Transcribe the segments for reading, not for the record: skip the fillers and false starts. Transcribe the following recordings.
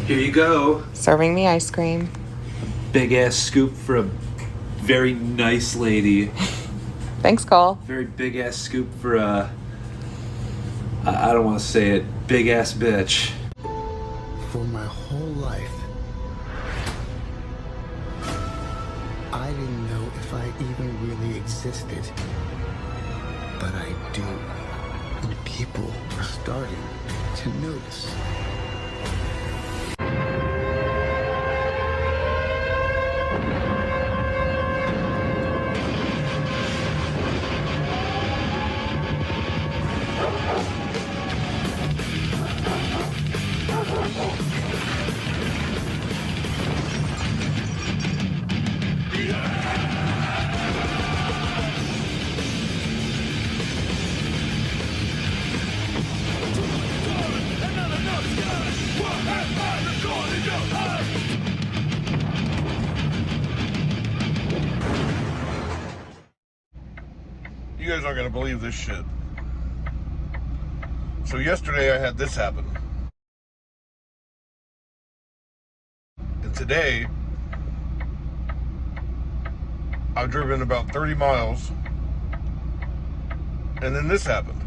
Here you go. Serving me ice cream. Big ass scoop for a very nice lady. Thanks, Cole. Very big ass scoop for a, I don't want to say it, big ass bitch. For my whole life, I didn't know if I even really existed. But I do. And people are starting to notice. You guys aren't going to believe this shit. So yesterday I had this happen. And today, I've driven about 30 miles. And then this happened.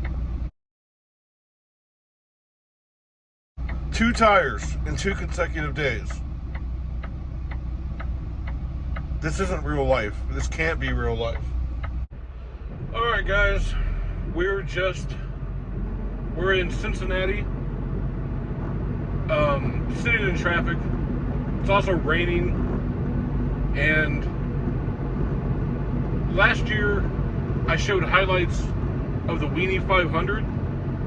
2 tires in 2 consecutive days. This isn't real life. This can't be real life. Alright guys, we're in Cincinnati, sitting in traffic. It's also raining, and last year I showed highlights of the Weenie 500,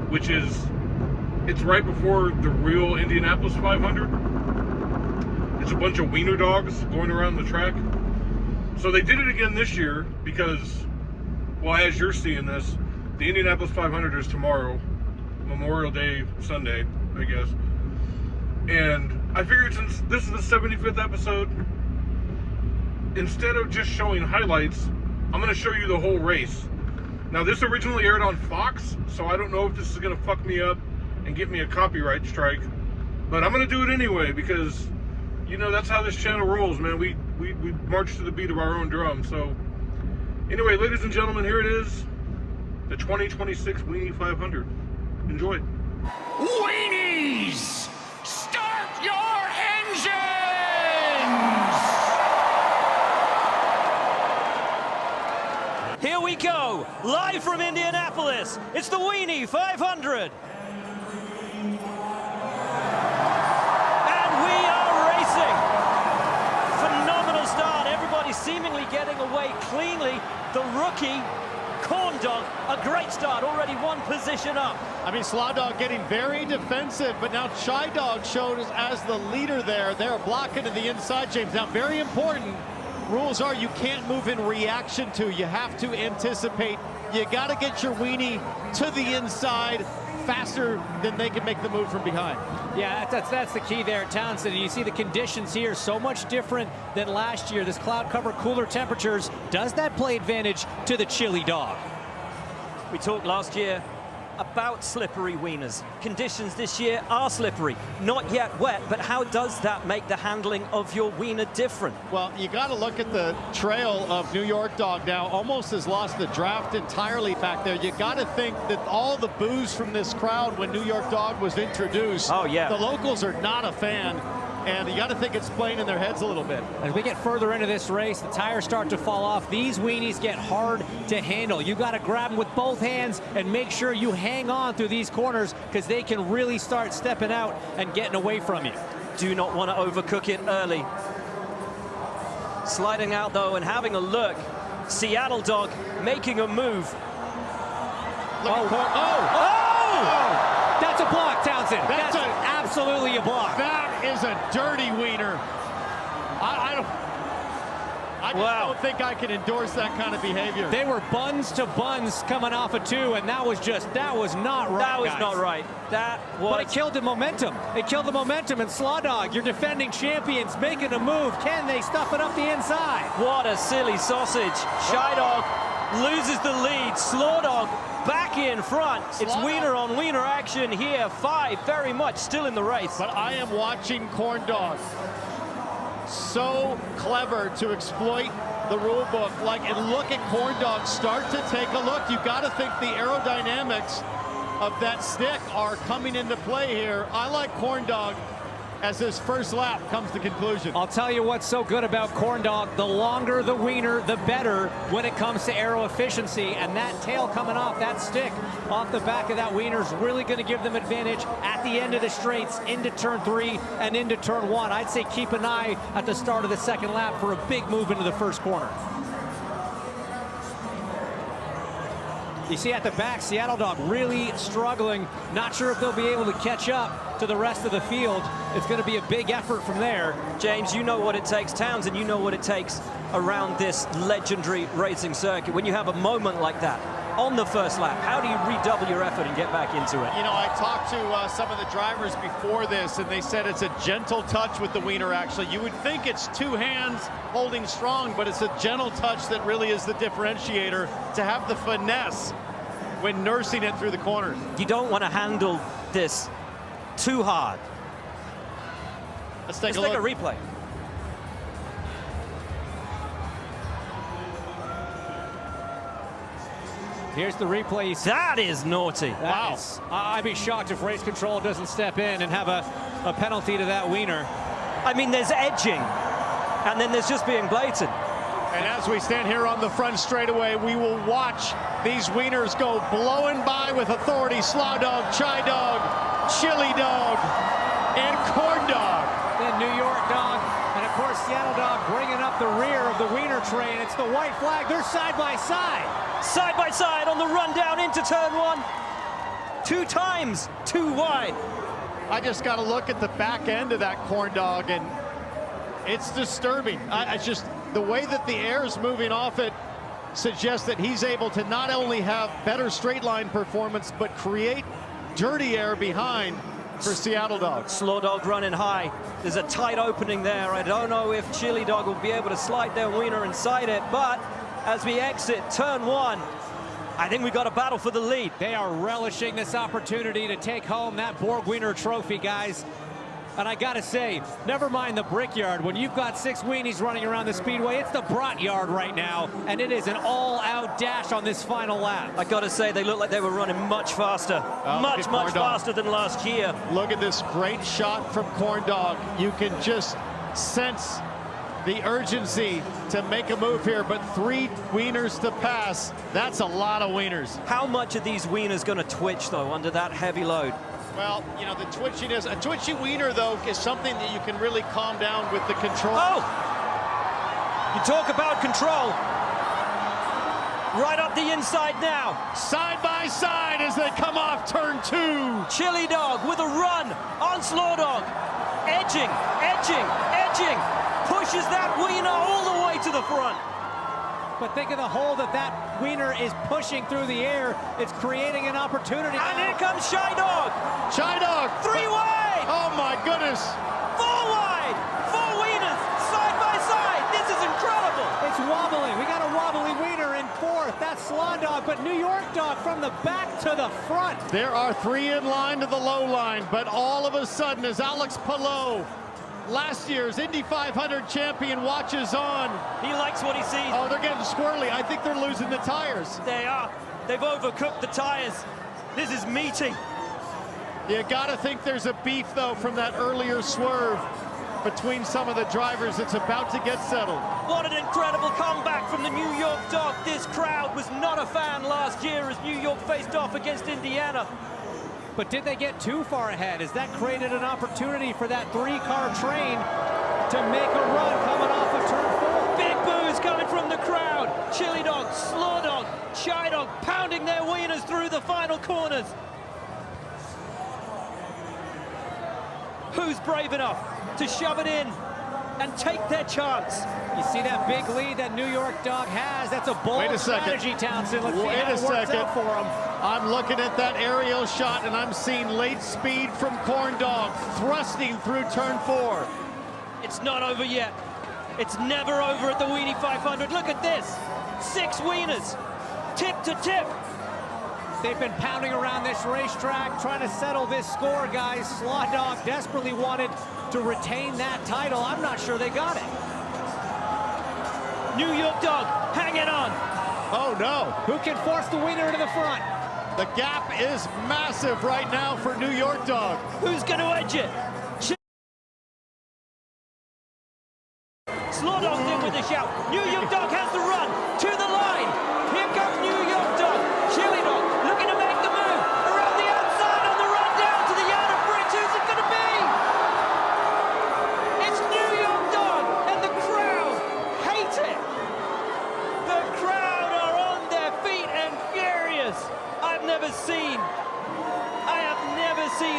which it's right before the real Indianapolis 500. It's a bunch of wiener dogs going around the track. So they did it again this year because, well, as you're seeing this, the Indianapolis 500 is tomorrow, Memorial Day Sunday, I guess. And I figured since this is the 75th episode, instead of just showing highlights, I'm going to show you the whole race. Now, this originally aired on Fox, so I don't know if this is going to fuck me up and get me a copyright strike. But I'm going to do it anyway because, you know, that's how this channel rolls, man. We march to the beat of our own drum, so... Anyway, ladies and gentlemen, here it is, the 2026 Weenie 500. Enjoy. Weenies! Start your engines! Here we go, live from Indianapolis. It's the Weenie 500. And we are racing. Phenomenal start. Everybody seemingly getting away cleanly. The rookie, Corn Dog, a great start, already 1 position up. I mean, Slaw Dog getting very defensive, but now Shy Dog showed as the leader there. They're blocking to the inside, James. Now, very important, rules are you can't move in reaction to. You have to anticipate. You got to get your weenie to the inside faster than they can make the move from behind. Yeah, that's the key there, Townsend. You see the conditions here so much different than last year. This cloud cover, cooler temperatures. Does that play advantage to the chili dog? We talked last year about slippery wieners. Conditions this year are slippery. Not yet wet, but how does that make the handling of your wiener different? Well, you got to look at the trail of New York Dog now. Almost has lost the draft entirely back there. You got to think that all the boos from this crowd when New York Dog was introduced, oh yeah, the locals are not a fan. And you got to think it's playing in their heads a little bit. As we get further into this race, the tires start to fall off. These weenies get hard to handle. You got to grab them with both hands and make sure you hang on through these corners because they can really start stepping out and getting away from you. Do not want to overcook it early. Sliding out though and having a look. Seattle Dog making a move. That's a block, Townsend. That's absolutely a block. That is a dirty wiener. I just don't think I can endorse that kind of behavior. They were buns to buns coming off of 2, and that was not right. That was not right. But it killed the momentum. It killed the momentum, and Slaw Dog, your defending champions, making a move. Can they stuff it up the inside? What a silly sausage. Shy Dog loses the lead. Slawdog back in front. It's wiener on wiener action here. 5 very much still in the race. But I am watching Corn Dog. So clever to exploit the rule book. And look at Corn Dog start to take a look. You got to think the aerodynamics of that stick are coming into play here. I like Corn Dog as his first lap comes to conclusion. I'll tell you what's so good about Corn Dog. The longer the wiener, the better when it comes to aero efficiency. And that tail coming off that stick, off the back of that wiener is really going to give them advantage at the end of the straights, into turn 3 and into turn 1. I'd say keep an eye at the start of the second lap for a big move into the first corner. You see at the back, Seattle Dog really struggling. Not sure if they'll be able to catch up to the rest of the field. It's going to be a big effort from there. James, you know what it takes. Townsend, you know what it takes around this legendary racing circuit. When you have a moment like that on the first lap, how do you redouble your effort and get back into it? You know, I talked to some of the drivers before this, and they said it's a gentle touch with the wiener, actually. You would think it's 2 hands holding strong, but it's a gentle touch that really is the differentiator, to have the finesse when nursing it through the corners. You don't want to handle this too hard. Let's take a replay. Here's the replay. That is naughty. Wow. I'd be shocked if race control doesn't step in and have a penalty to that wiener. I mean, there's edging, and then there's just being blatant. And as we stand here on the front straightaway, we will watch these wieners go blowing by with authority. Slow Dog, Chai Dog, Chili Dog, and Corn Dog. Then New York Dog, and of course Seattle Dog bringing up the rear of the wiener train. It's the white flag. They're side by side. Side by side on the run down into turn 1. 2 times too wide. I just got to look at the back end of that Corn Dog, and it's disturbing. It's just the way that the air is moving off it suggests that he's able to not only have better straight line performance, but create dirty air behind for Seattle Dog. Slow Dog running high. There's a tight opening there. I don't know if Chili Dog will be able to slide their wiener inside it, but as we exit turn 1, I think we got a battle for the lead. They are relishing this opportunity to take home that Borg Wiener trophy, guys. And I gotta say, never mind the Brickyard. When you've got 6 weenies running around the speedway, it's the Brat Yard right now, and it is an all-out dash on this final lap. I gotta say, they look like they were running much faster, much faster than last year. Look at this great shot from Corn Dog. You can just sense the urgency to make a move here, but 3 wieners to pass. That's a lot of wieners. How much are these wieners gonna twitch, though, under that heavy load? Well, you know, the twitchiness, a twitchy wiener, though, is something that you can really calm down with the control. Oh! You talk about control. Right up the inside now. Side by side as they come off turn 2. Chili Dog with a run on Slow Dog. Edging, edging, edging. Pushes that wiener all the way to the front. But think of the hole that wiener is pushing through the air. It's creating an opportunity. And here comes Chai Dog. Chai Dog. 3 wide. Oh my goodness. 4 wide. 4 wieners side by side. This is incredible. It's wobbling. We got a wobbly wiener in 4th. That's Slow Dog, but New York Dog from the back to the front. There are 3 in line to the low line, but all of a sudden as Alex Palou, last year's Indy 500 champion, watches on. He likes what he sees. Oh, they're getting squirrely. I think they're losing the tires. They are. They've overcooked the tires. This is meaty. You gotta think there's a beef, though, from that earlier swerve between some of the drivers. It's about to get settled. What an incredible comeback from the New York Dog. This crowd was not a fan last year as New York faced off against Indiana. But did they get too far ahead? Has that created an opportunity for that 3-car train to make a run coming off of turn 4? Big boos coming from the crowd. Chili Dog, Slow Dog, Chai Dog pounding their wieners through the final corners. Who's brave enough to shove it in and take their chance? You see that big lead that New York Dog has? That's a bold strategy, Townsend. Let's see how it works out for him. I'm looking at that aerial shot, and I'm seeing late speed from Corn Dog thrusting through turn 4. It's not over yet. It's never over at the Weenie 500. Look at this. 6 wieners. tip to tip. They've been pounding around this racetrack, trying to settle this score, guys. Slaw Dog desperately wanted to retain that title. I'm not sure they got it. New York Dog, hanging on. Oh, no. Who can force the wiener into the front? The gap is massive right now for New York Dog. Who's going to edge it? Slaw Dog's in with a shout. New York Dog has the run to the line. Here comes New York Dog. Chili Dog looking to make the move around the outside on the run down to the yard of bridge. Who's it going to be? It's New York Dog, and the crowd hate it. The crowd are on their feet and furious. I have never seen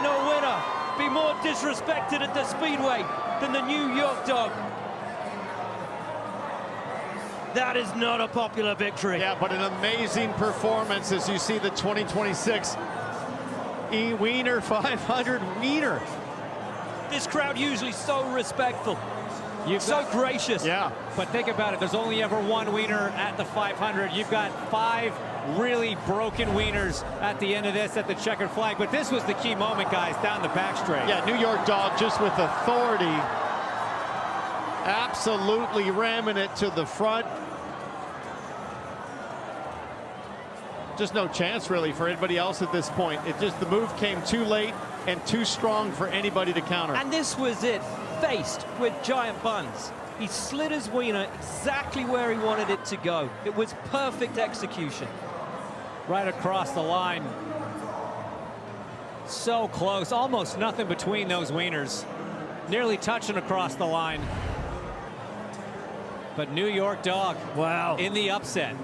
a winner be more disrespected at the Speedway than the New York Dog. That is not a popular victory. Yeah, but an amazing performance as you see the 2026 Wiener 500 wiener. This crowd usually so respectful, so gracious. Yeah, but think about it. There's only ever one wiener at the 500. You've got 5 really broken wieners at the end of this at the checkered flag. But this was the key moment, guys, down the back straight. Yeah, New York Dog just with authority, absolutely ramming it to the front. Just no chance really for anybody else at this point. It just, the move came too late and too strong for anybody to counter. And this was it, faced with giant buns. He slid his wiener exactly where he wanted it to go. It was perfect execution. Right across the line. So close, almost nothing between those wieners. Nearly touching across the line. But New York Dog, wow, in the upset.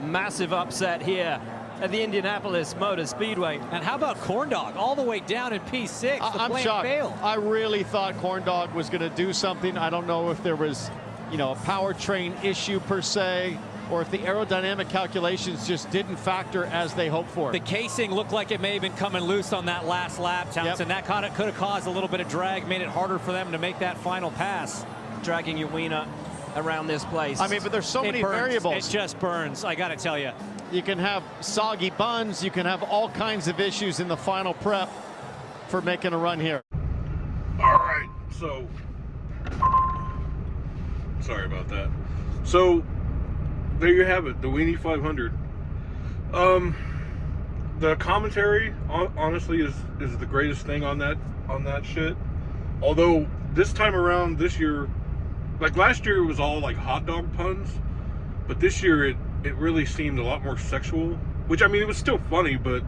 Massive upset here at the Indianapolis Motor Speedway. And how about Corn Dog all the way down in P6? I'm shocked. Failed. I really thought Corn Dog was going to do something. I don't know if there was, you know, a powertrain issue per se, or if the aerodynamic calculations just didn't factor as they hoped for. The casing looked like it may have been coming loose on that last lap, Townsend. Yep. That could have caused a little bit of drag, made it harder for them to make that final pass. Dragging your wiener around this place. I mean, but there's so many burns. variables. It just burns, I got to tell you. You can have soggy buns. You can have all kinds of issues in the final prep for making a run here. All right, so sorry about that. So there you have it, the Weenie 500. The commentary honestly is the greatest thing on that shit. Although this time around, this year, like last year, it was all like hot dog puns, but this year it really seemed a lot more sexual. Which, I mean, it was still funny, but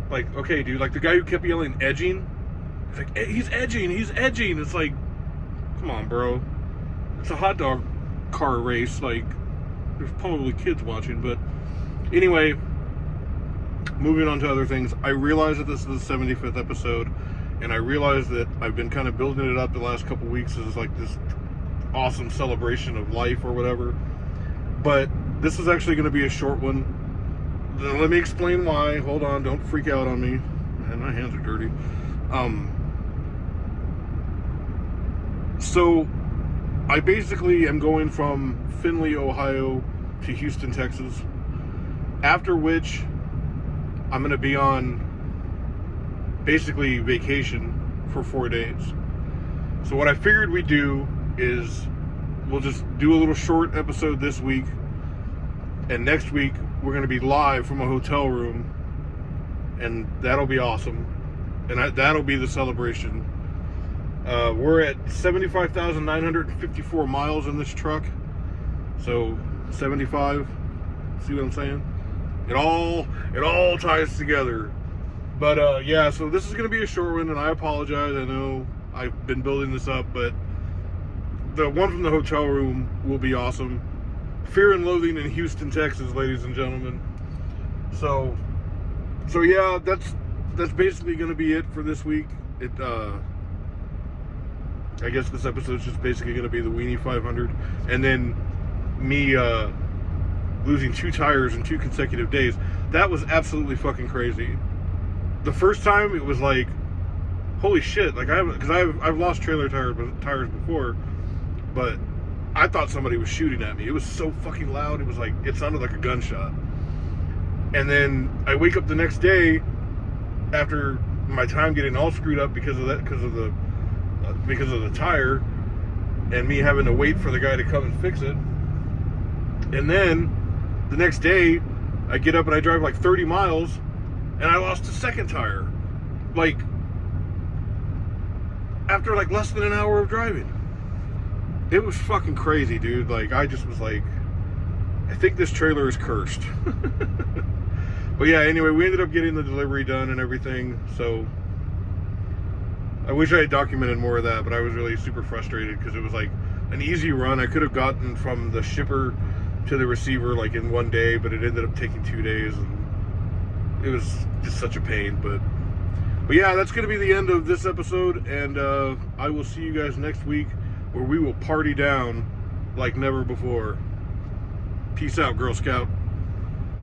like, okay, dude, like the guy who kept yelling edging, it's like, he's edging. It's like, come on, bro. It's a hot dog car race. Like, there's probably kids watching, but anyway, moving on to other things. I realize that this is the 75th episode, and I realize that I've been kind of building it up the last couple weeks as like this awesome celebration of life or whatever. But this is actually going to be a short one. Let me explain why. Hold on, don't freak out on me. Man, my hands are dirty. So I basically am going from Findlay, Ohio to Houston, Texas. After which I'm going to be on basically vacation for 4 days. So what I figured we'd do is we'll just do a little short episode this week, and next week we're going to be live from a hotel room, and that'll be awesome, and that'll be the celebration. We're at 75,954 miles in this truck, so 75, see what I'm saying? It all ties together. But yeah, so this is going to be a short one, and I apologize. I know I've been building this up, but the one from the hotel room will be awesome. Fear and Loathing in Houston, Texas, ladies and gentlemen. So yeah, that's basically going to be it for this week. I guess this episode's just basically going to be the Weenie 500, and then me losing 2 tires in 2 consecutive days. That was absolutely fucking crazy. The first time it was like, holy shit! Like I've lost trailer tires before, but I thought somebody was shooting at me. It was so fucking loud. It was like, it sounded like a gunshot. And then I wake up the next day after my time getting all screwed up because of that, because of the tire, and me having to wait for the guy to come and fix it. And then the next day I get up and I drive like 30 miles and I lost a second tire, like after like less than an hour of driving. It was fucking crazy, dude. Like, I just was like, I think this trailer is cursed. But yeah, anyway, we ended up getting the delivery done and everything. So I wish I had documented more of that, but I was really super frustrated because it was like an easy run. I could have gotten from the shipper to the receiver like in one day, but it ended up taking 2 days, and it was just such a pain. But yeah, that's going to be the end of this episode, and I will see you guys next week, where we will party down like never before. Peace out, Girl Scout.